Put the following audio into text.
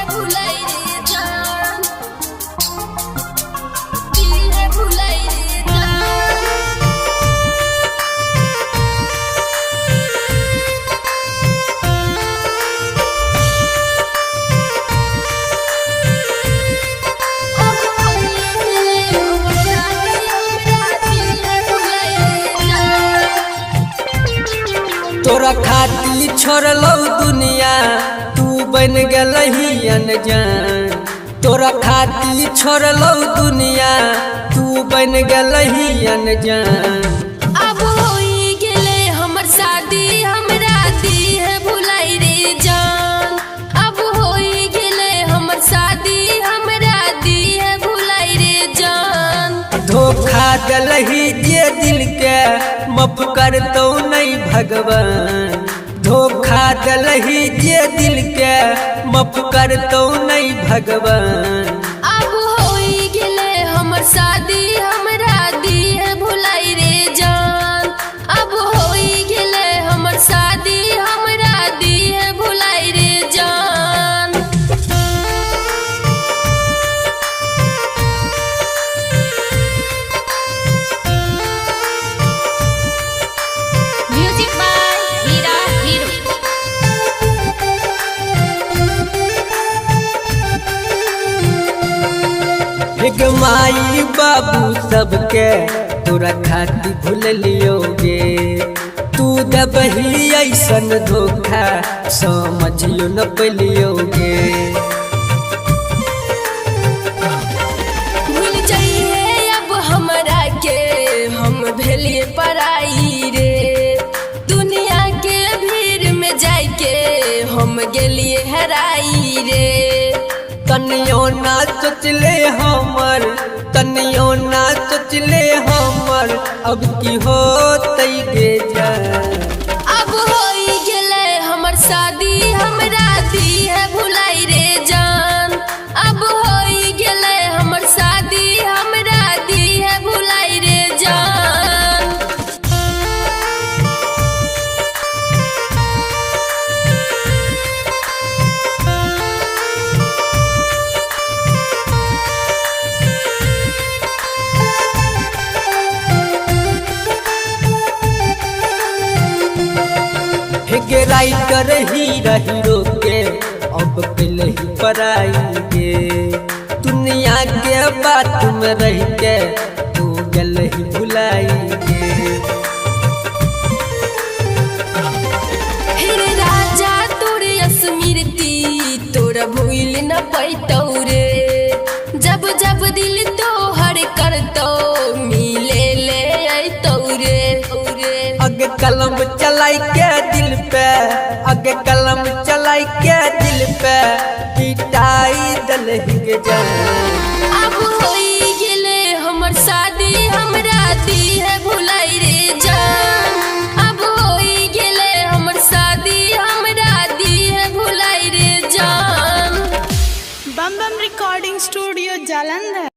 भुलाई रे जान, दिए भुलाई रे जान। तोरा खाती छोड़लो दुनिया तू बन गलही अनजान। तोरा खाती छोड़लो दुनिया तू बन गलही अनजान। अब होई गेले हमर शादी, हमरा दिए भुलाई रे जान। अब होई गेले हमर शादी, हमरा दिए भुलाई रे जान। धोखा दलही जे दिल के माफ करतो नहीं भगवान। धोखा दलही जे दिल के माफ करतो नहीं भगवान। अब होई गेले हमर शादी, हमरा दिए भुलाई रे जान। अब होई गेले हमर शादी, हमरा दिए भुलाई रे जान। Music by Hira hero. एक माई बाबू सबके तोरा खाती भूल लियोगे। तू दबही ऐसन धोखा समझियो न पलियोगे। भूल जाइए अब हमरा के, हम भेलिए पराई रे। दुनिया के भीड़ में जाके हम गेलिए हराई रे। तनियो ना सोचले हमर, तनियो ना सोचले हमर, अब की होतै गे जान। अब होई गेले हमर शादी, हमरा दिए भुलाई रे जान। अब होई गेले हमर शादी, हमरा दिए भुलाई रे जान। हेगे राइटर हीरा हीरो के अब कलही पराई गे। दुनिया के बात में रह के तू गलही भुलाई गे। फिर राजा तोर स्मृति तोरा भूल न पैतौ रे। जब जब दिल तोहर करतौ मिले ले अतौ रे। अगे कलम चलाई के दिल पे, अगे कलम चलाई के दिल पे पिटाई दलही गे जान। अब होई गेले हमर शादी, हमरा दिए भुलाई रे जान। अब होई गेले हमर शादी, हमरा दिए भुलाई रे जान। बम बम रिकॉर्डिंग स्टूडियो जालंधर।